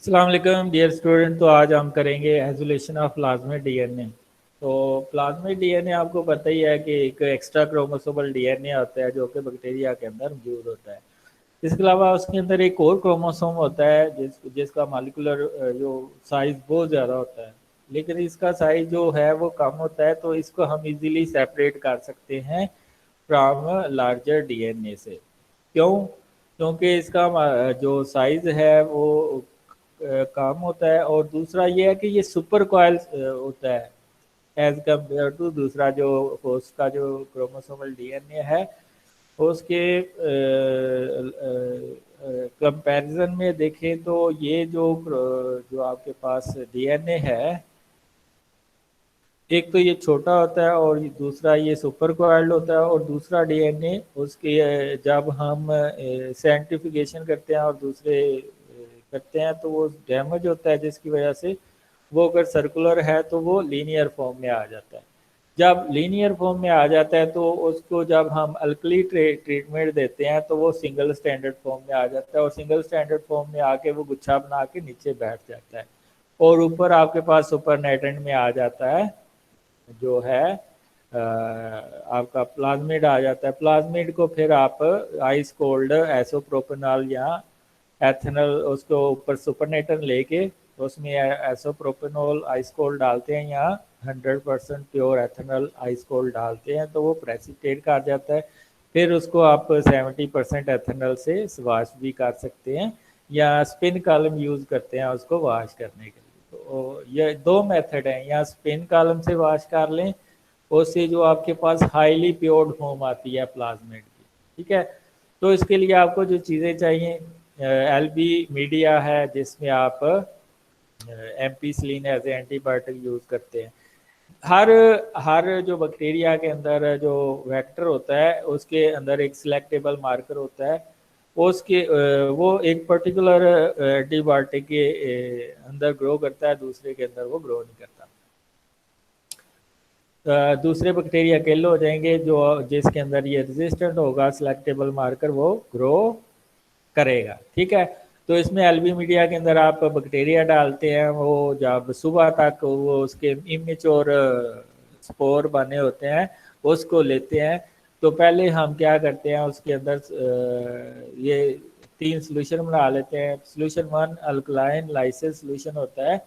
अस्सलाम वालेकुम dear student. तो आज हम करेंगे आइसोलेशन ऑफ प्लाज्मिड डीएनए। तो प्लाज्मिड डीएनए आपको पता ही है कि एक एक्स्ट्रा क्रोमोसोमल डीएनए होता है जो कि बैक्टीरिया के अंदर मौजूद होता है। इसके अलावा उसके अंदर एक और क्रोमोसोम होता है जिसका मॉलिक्यूलर जो साइज बहुत ज़्यादा होता है, लेकिन इसका साइज जो है वो कम होता है, तो इसको हम इजीली सेपरेट कर सकते हैं फ्रॉम लार्जर डीएनए से। क्यों? क्योंकि इसका जो साइज है वो कम होता है, और दूसरा ये है कि ये सुपर कॉइल होता है एज कम्पेयर टू दूसरा जो होस्ट का जो क्रोमोसोमल डीएनए है उसके कंपैरिजन में देखें तो ये जो आपके पास डीएनए है, एक तो ये छोटा होता है और दूसरा ये सुपर कोइल्ड होता है, और दूसरा डीएनए उसके जब हम साइंटिफिकेशन करते हैं और दूसरे करते हैं तो वो डैमेज होता है, जिसकी वजह से वो अगर सर्कुलर है तो वो लीनियर फॉर्म में आ जाता है। जब लीनियर फॉर्म में आ जाता है तो उसको जब हम अल्कली ट्रीटमेंट देते हैं तो वो सिंगल स्टैंडर्ड फॉर्म में आ जाता है, और सिंगल स्टैंडर्ड फॉर्म में आके वो गुच्छा बना के नीचे बैठ जाता है, और ऊपर आपके पास सुपर नाइट्रेट में आ जाता है जो है आपका प्लाज्मिड आ जाता है। प्लाज्मिड को फिर आप आइस कोल्ड एसोप्रोपेनॉल या एथेनॉल उसको ऊपर सुपरनेटर लेके उसमें एसोप्रोपेनॉल आइस कोल्ड डालते हैं या 100% प्योर एथेनॉल आइस कोल्ड डालते हैं तो वो प्रेसिपिटेट कर जाता है। फिर उसको आप 70% एथेनॉल से वॉश भी कर सकते हैं, या स्पिन कॉलम यूज़ करते हैं उसको वॉश करने के लिए। तो ये दो मेथड हैं, या स्पिन कॉलम से वॉश कर लें, उससे जो आपके पास हाईली प्योर्ड फॉर्म आती है प्लाज्मिड की। ठीक है, तो इसके लिए आपको जो चीज़ें चाहिए, एलबी मीडिया है जिसमें आप ampicillin as a antibiotic use करते हैं। हर हर जो बैक्टीरिया के अंदर जो वेक्टर होता है उसके अंदर एक सिलेक्टेबल मार्कर होता है, उसके वो एक पर्टिकुलर एंटीबायोटिक के अंदर ग्रो करता है, दूसरे के अंदर वो ग्रो नहीं करता। दूसरे बैक्टीरिया किल हो जाएंगे जो जिसके अंदर ये रेजिस्टेंट होगा, सिलेक्टेबल मार्कर वो ग्रो करेगा। ठीक है, तो इसमें एलबी मीडिया के अंदर आप बैक्टीरिया डालते हैं, वो जब सुबह तक वो उसके इमेच्योर स्पोर बने होते हैं उसको लेते हैं। तो पहले हम क्या करते हैं उसके अंदर ये तीन सोल्यूशन बना लेते हैं। Solution one alkaline lysis solution होता है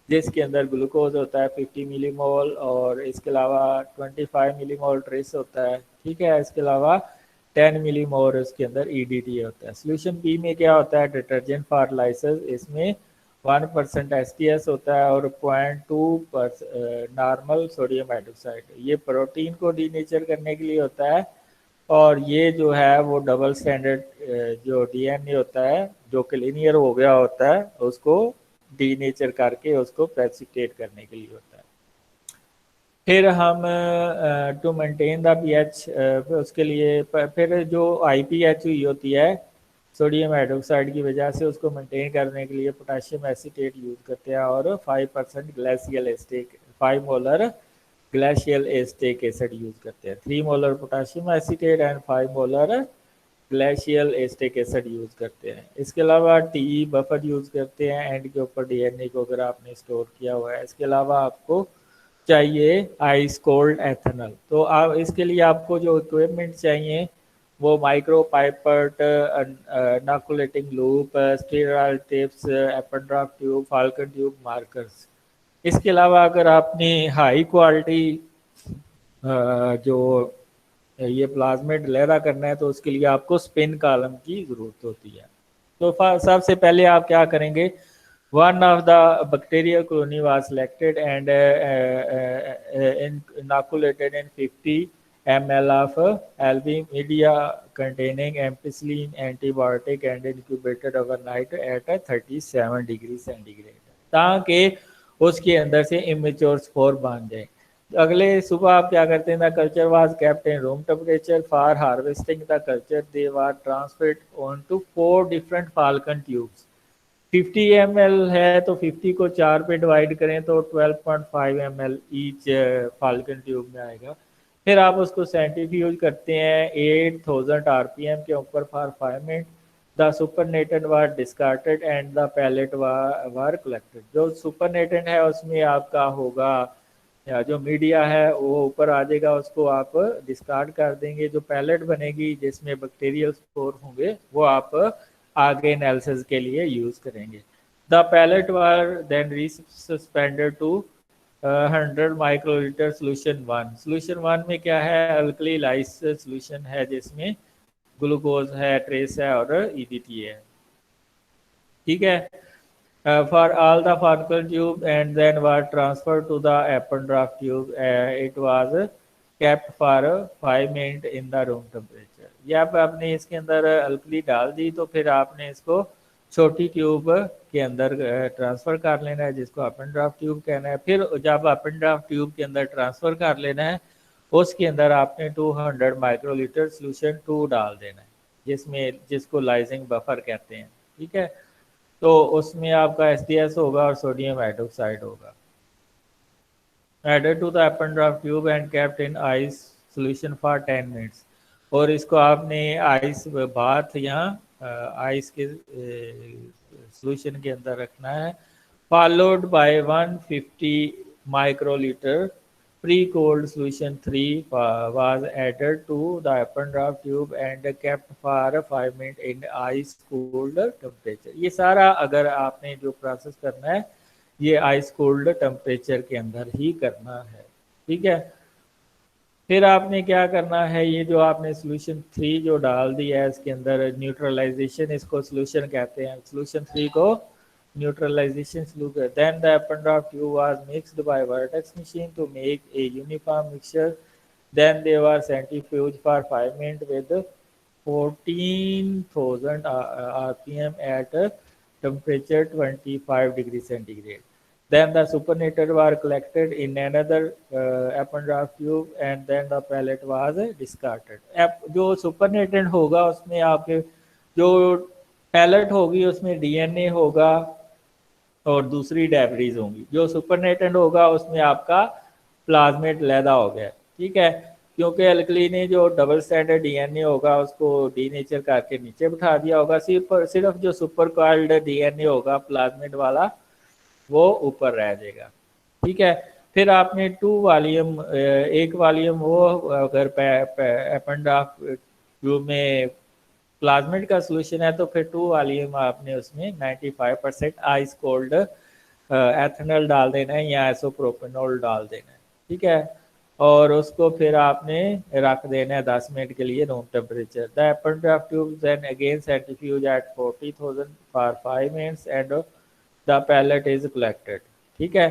जिसके अंदर ग्लूकोज होता है 50 मिलीमोल, और इसके अलावा 25 मिलीमोल ट्रेस होता है। ठीक है, इसके अलावा 10 मिलीमोल इसके अंदर ईडीटी होता है। सोल्यूशन बी में क्या होता है डिटर्जेंट फॉर लाइसिस, इसमें 1% एसटीएस होता है और 0.2 नॉर्मल सोडियम हाइड्रोक्साइड। ये प्रोटीन को डीनेचर करने के लिए होता है, और ये जो है वो डबल स्टैंडर्ड जो डीएनए होता है जो कि लीनियर हो गया होता है उसको डीनेचर करके उसको प्रेसिपिटेट करने के लिए होता है। फिर हम टू मेंटेन द पीएच उसके लिए फिर जो आईपीएच हुई होती है सोडियम हाइड्रोक्साइड की वजह से उसको मेंटेन करने के लिए पोटेशियम एसीटेट यूज़ करते हैं, और 5% glacial estate 5 molar glacial estate acid use करते हैं। 3 molar potassium acetate and 5 molar glacial estate acid use करते हैं। इसके अलावा टी बफर यूज़ करते हैं एंड के ऊपर डीएनए को अगर आपने स्टोर किया हुआ है। इसके अलावा आपको चाहिए आइस कोल्ड एथेनॉल। तो आप इसके लिए आपको जो इक्विपमेंट चाहिए वो micropipette, inoculating loop, sterile tips, Eppendorf tube, Falcon tube, markers. इसके अलावा अगर आपने हाई क्वालिटी जो ये प्लाज्मिड लहरा करना है तो उसके लिए आपको स्पिन कॉलम की ज़रूरत होती है। तो सबसे पहले आप क्या करेंगे, one of the bacterial colony was selected and inoculated in 50 ml of algae media containing ampicillin antibiotic and incubated overnight at 37 degree centigrade, ताकि उसके अंदर से इमेच्योर स्पोर बन जाए। अगले सुबह आप क्या करते हैं, the culture was kept in room temperature for harvesting the culture they were transferred on to 4 different Falcon tubes. 50 ml है तो 50 को 4 पे डिवाइड करें तो 12.5 ml ईच फाल्कन ट्यूब में आएगा। फिर आप उसको सेंट्रीफ्यूज करते हैं 8000 आरपीएम के ऊपर फॉर 5 मिनट। The supernatant was discarded and the pellet was collected. जो सुपरनेटेंट है उसमें आपका होगा या जो मीडिया है वो ऊपर आ जाएगा, उसको आप डिस्कार्ड कर देंगे। जो पैलेट बनेगी जिसमें बैक्टीरियल स्पोर होंगे वो आप आगे एनालिसिस के लिए यूज करेंगे। The pellet was then resuspended to 100 microlitre solution one. Solution one में क्या है, अल्कली लाइस सोल्यूशन है जिसमें ग्लूकोज है, ट्रेस है और ईडीटी है। ठीक है। For all the Falcon tube and then was transferred to the Apple draft tube. It was kept for 5 minutes in the room temperature. ये आप आपने इसके अंदर अल्कली डाल दी तो फिर आपने इसको छोटी ट्यूब के अंदर ट्रांसफ़र कर लेना है जिसको अपन ड्राफ्ट ट्यूब कहना है। फिर जब अपन ड्राफ्ट ट्यूब के अंदर ट्रांसफ़र कर लेना है उसके अंदर आपने 200 माइक्रोलीटर सोल्यूशन 2 डाल देना है जिसको लाइजिंग बफर कहते हैं। ठीक है। तो उसमें आपका SDS होगा और सोडियम हाइड्रोक्साइड होगा। Added to the Eppendorf tube and kept in ice solution for 10 minutes. और इसको आपने आइस बाथ या आइस के सोल्यूशन के अंदर रखना है। Followed by 150 microlitre pre-cooled solution 3 was added to the Eppendorf tube and kept for 5 minutes in ice cooled temperature। ये सारा अगर आपने जो प्रोसेस करना है ये आइस कोल्ड टेम्परेचर के अंदर ही करना है। ठीक है। फिर आपने क्या करना है, ये जो आपने सोल्यूशन 3 जो डाल दिया है इसके अंदर न्यूट्रलाइजेशन, इसको सोल्यूशन कहते हैं, सोल्यूशन 3 को neutralization solution. Then the upon draft tube was mixed by vertex machine to make a uniform mixture. Then they were centrifuged for 5 minutes with 14,000 RPM at temperature 25 degrees centigrade. Then the supernatant were collected in another upon draft tube and then the pellet was discarded. जो supernatant होगा उसमें आपके जो palette होगी उसमें DNA होगा और दूसरी डेब्रीज होंगी। जो सुपरनेटेंट होगा उसमें आपका प्लाज्मेट लैदा हो गया। ठीक है। क्योंकि अल्कली ने जो डबल स्टैंडर्ड DNA होगा उसको डीनेचर करके नीचे बिठा दिया होगा, सिर्फ जो सुपर कॉइल्ड DNA होगा प्लाज्मेट वाला वो ऊपर रह जाएगा। ठीक है। फिर आपने 2 वॉल्यूम, एक वॉल्यूम वो अगर अपन ड्राफ्ट ट्यूब में प्लाज्मेट का सोल्यूशन है तो फिर 2 वॉल्यूम आपने उसमें 95% आइस कोल्ड एथेनॉल डाल देना है या आइसोप्रोपेनॉल डाल देना है। ठीक है। और उसको फिर आपने रख देना है 10 मिनट के लिए room temperature. The Eppendorf tube then again centrifuge at 40,000 for 5 minutes and the pellet is collected. ठीक है।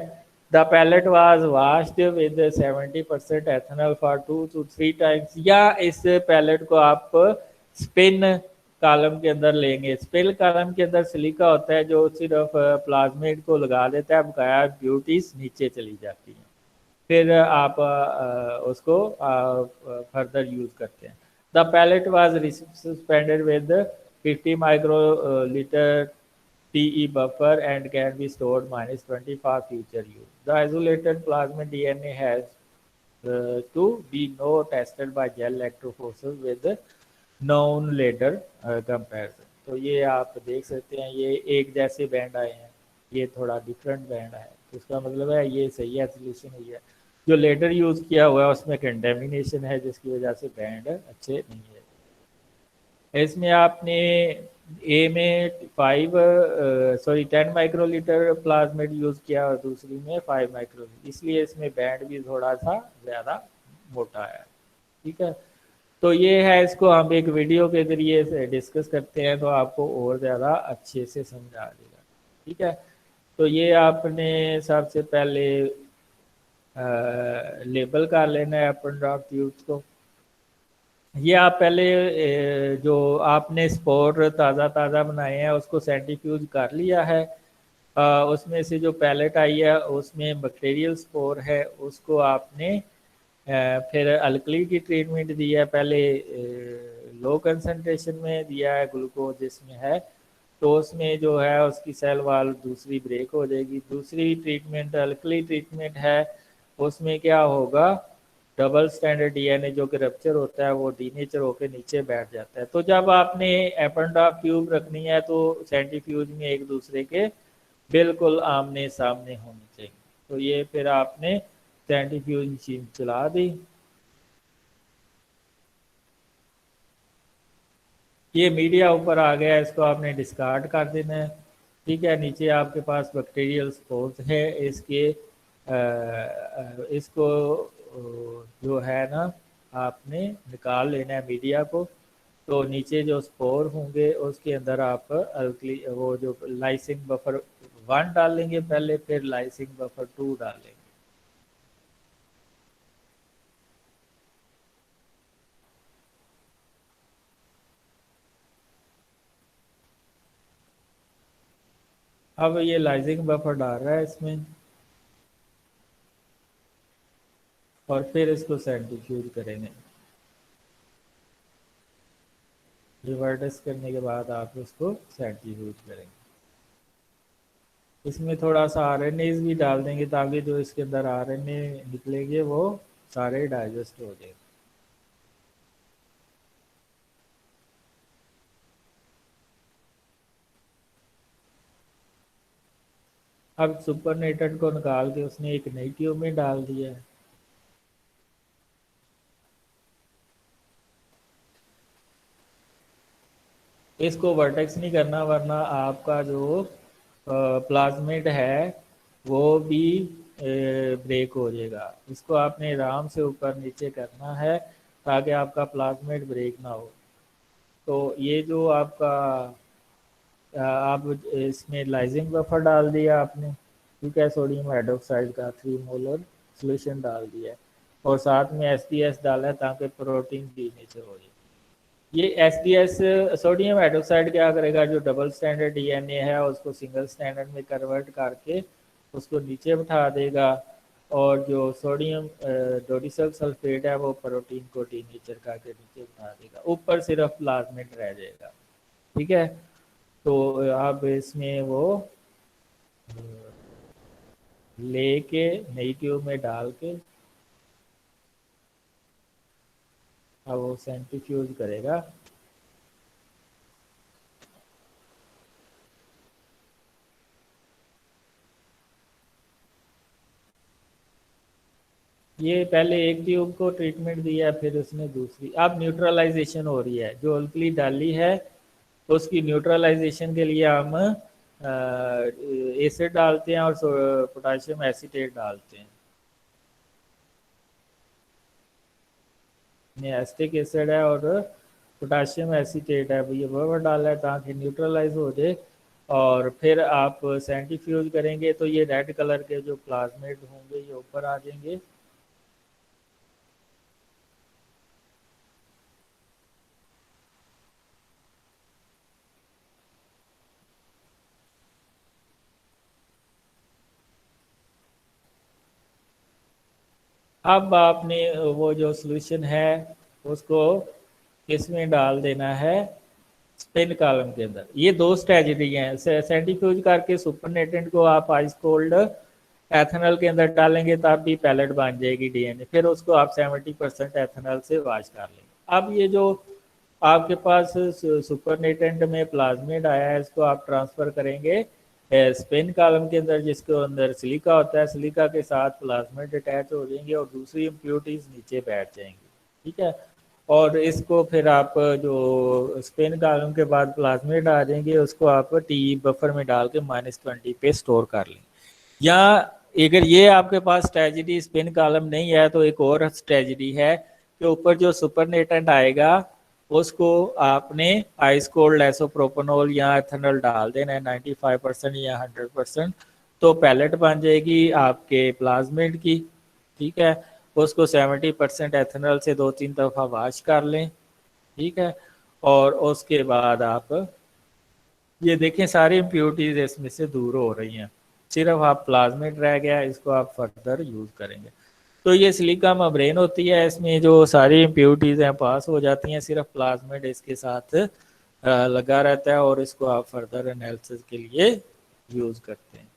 The pellet was washed with 70% ethanol for 2 to 3 times. या इस पैलेट को आप स्पिन कॉलम के अंदर लेंगे। स्पिन कॉलम के अंदर सिलिका होता है जो सिर्फ प्लाज्मेट को लगा देता है, बकाया ब्यूटीज नीचे चली जाती हैं, फिर आप उसको फर्दर यूज करते हैं। The pellet was suspended with 50 microlitre PE buffer and can be stored -20 for future use. The isolated plasmid DNA has to be now tested by gel electrophoresis with known later comparison। तो ये आप देख सकते हैं ये एक जैसे band आए हैं, ये थोड़ा डिफरेंट बैंड है, तो इसका मतलब है ये सही है, सोल्यूशन हुई है। जो लेटर यूज़ किया हुआ है उसमें कंटेमिनेशन है जिसकी वजह से बैंड अच्छे नहीं है। इसमें आपने ए में 10 माइक्रोलीटर प्लाज्मेट यूज़ किया और दूसरी में 5 माइक्रोलीटर, इसलिए इसमें बैंड भी थोड़ा सा ज़्यादा मोटा है। ठीक है। तो ये है, इसको हम एक वीडियो के ज़रिए से डिस्कस करते हैं तो आपको और ज़्यादा अच्छे से समझ आ जाएगा। ठीक है। तो ये आपने सबसे पहले लेबल कर लेना है अपन ड्राफ्ट ट्यूब्स को। ये आप पहले जो आपने स्पोर ताज़ा बनाए हैं उसको सेंट्रीफ्यूज कर लिया है, उसमें से जो पैलेट आई है उसमें बैक्टीरियल स्पोर है, उसको आपने फिर अल्कली की ट्रीटमेंट दिया है, पहले लो कंसंट्रेशन में दिया है ग्लूकोज जिसमें है, तो उसमें जो है उसकी सेल वाल दूसरी ब्रेक हो जाएगी। दूसरी ट्रीटमेंट अल्कली ट्रीटमेंट है, उसमें क्या होगा डबल स्टैंडर्ड डीएनए जो कि रप्चर होता है वो डीनेचर होकर नीचे बैठ जाता है। तो जब आपने एप एंड ड्रॉप ट्यूब रखनी है तो सेंट्रीफ्यूज में एक दूसरे के बिल्कुल आमने सामने होने चाहिए। तो ये फिर आपने सेंट्रीफ्यूज मशीन चला दी, ये मीडिया ऊपर आ गया, इसको आपने डिस्कार्ड कर देना है। ठीक है, नीचे आपके पास बैक्टीरियल स्पोर्स है, इसको जो है ना आपने निकाल लेना है मीडिया को। तो नीचे जो स्पोर होंगे उसके अंदर आप अल्कली वो जो लाइसिन बफर 1 डालेंगे पहले, फिर लाइसिन बफर 2 डालेंगे। अब ये लाइसिन बफर डाल रहा है इसमें, और फिर इसको सेंट्रीफ्यूज करेंगे। रिवर्टस करने के बाद आप इसको सेंट्रीफ्यूज करेंगे। इसमें थोड़ा सा आरएनएज भी डाल देंगे ताकि जो इसके अंदर आरएनए निकलेंगे वो सारे डाइजेस्ट हो जाए। अब सुपरनेटेड को निकाल के उसने एक नई ट्यूब में डाल दिया है। इसको वर्टेक्स नहीं करना वरना आपका जो प्लाज्मिड है वो भी ब्रेक हो जाएगा। इसको आपने आराम से ऊपर नीचे करना है ताकि आपका प्लाज्मिड ब्रेक ना हो। तो ये जो आपका आप इसमें लाइजिंग बफर डाल दिया आपने, ठीक है, सोडियम हाइड्रोक्साइड का 3 मोलर सोल्यूशन डाल दिया है, और साथ में एसडीएस डाला है ताकि प्रोटीन की नेचर हो जाए। ये एसडीएस सोडियम हाइड्रोक्साइड क्या करेगा, जो डबल स्टैंडर्ड डीएनए है उसको सिंगल स्टैंडर्ड में कन्वर्ट करके उसको नीचे बिठा देगा, और जो सोडियम डोडिसल सल्फेट है वो प्रोटीन को डीनेचर करके नीचे बिठा देगा, ऊपर सिर्फ प्लाज्मिड रह जाएगा। ठीक है, तो आप इसमें वो लेके नई ट्यूब में डाल के अब वो सेंट्रीफ्यूज करेगा। ये पहले एक ट्यूब को ट्रीटमेंट दिया, फिर उसने दूसरी, अब न्यूट्रलाइजेशन हो रही है, जो अल्कली डाली है तो उसकी न्यूट्रलाइजेशन के लिए हम एसिड डालते हैं और पोटाशियम एसीटेट डालते हैं। एसिटिक एसिड है और पोटाशियम एसीटेट है, ये बराबर डाला है ताकि न्यूट्रलाइज हो जाए। और फिर आप सेंट्रीफ्यूज करेंगे तो ये रेड कलर के जो प्लाज्मिड होंगे ये ऊपर आ जाएंगे। अब आपने वो जो सॉल्यूशन है उसको इसमें डाल देना है स्पिन कॉलम के अंदर। ये दो स्ट्रेटजी हैं, सेंट्रीफ्यूज करके सुपरनेटेंट को आप आइस कोल्ड एथेनॉल के अंदर डालेंगे तब भी पैलेट बन जाएगी डीएनए, फिर उसको आप 70% एथेनॉल से वॉश कर लेंगे। अब ये जो आपके पास सुपरनेटेंट में प्लाज्मिड आया है इसको आप ट्रांसफर करेंगे स्पिन कॉलम के अंदर, जिसके अंदर सिलिका होता है, सिलिका के साथ प्लाज्मिड अटैच हो जाएंगे और दूसरी इम्प्योरिटीज नीचे बैठ जाएंगी। ठीक है, और इसको फिर आप जो स्पिन कॉलम के बाद प्लाज्मिड आ जाएंगे उसको आप टी बफर में डाल के -20 पे स्टोर कर लें। या अगर ये आपके पास स्ट्रेटजी स्पिन कॉलम नहीं है तो एक और स्ट्रेटजी है कि ऊपर जो सुपरनेटेंट आएगा उसको आपने आइस कोल्ड आइसोप्रोपेनॉल या एथेनॉल डाल देना है 95% या 100%, तो पैलेट बन जाएगी आपके प्लाज्मिड की। ठीक है, उसको 70% एथेनॉल से 2-3 दफ़ा वॉश कर लें। ठीक है, और उसके बाद आप ये देखें सारी इम्प्योरिटीज इसमें से दूर हो रही हैं, सिर्फ आप प्लाज्मिड रह गया, इसको आप फर्दर यूज़ करेंगे। तो ये सिलिका मेम्ब्रेन होती है, इसमें जो सारी इम्प्योरिटीज हैं पास हो जाती हैं, सिर्फ प्लाज्मिड इसके साथ लगा रहता है और इसको आप फर्दर एनालिसिस के लिए यूज़ करते हैं।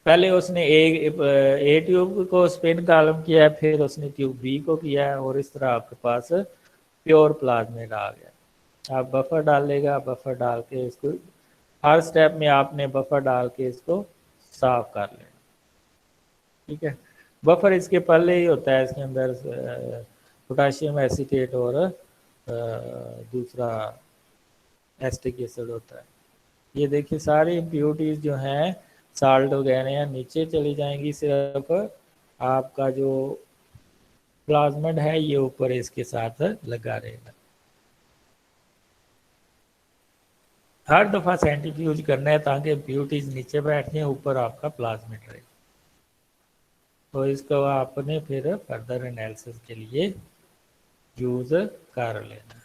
पहले उसने ए ट्यूब को स्पिन कॉलम किया है, फिर उसने ट्यूब बी को किया है, और इस तरह आपके पास प्योर प्लाज्मिड आ गया। आप बफर डालेगा, बफर डाल के इसको हर स्टेप में आपने बफर डाल के इसको साफ कर लेना। ठीक है, बफर इसके पहले ही होता है, इसके अंदर पोटाशियम एसीटेट और दूसरा एस्टिक एसिड होता है। ये देखिए सारी इम्प्योरिटीज जो हैं साल्ट वगैरह हैं नीचे चली जाएंगी, सिर्फ आपका जो प्लाज्मिड है ये ऊपर इसके साथ लगा रहेगा। हर दफ़ा सेंट्रीफ्यूज करना है ताकि इम्प्योरिटीज नीचे बैठ जाए, ऊपर आपका प्लाज्मिड रहे। तो इसको आपने फिर फर्दर एनालिसिस के लिए यूज कर लेना।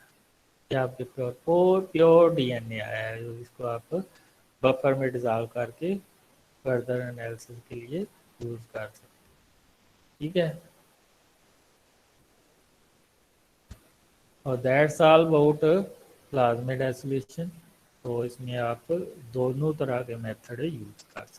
ये आपके प्योर डीएनए आया है, इसको आप बफर में डिजॉल्व करके फर्दर एनालिसिस के लिए यूज कर सकते हैं। ठीक है, और that's all about plasmid isolation. तो इसमें आप दोनों तरह के मेथड यूज कर सकते हैं।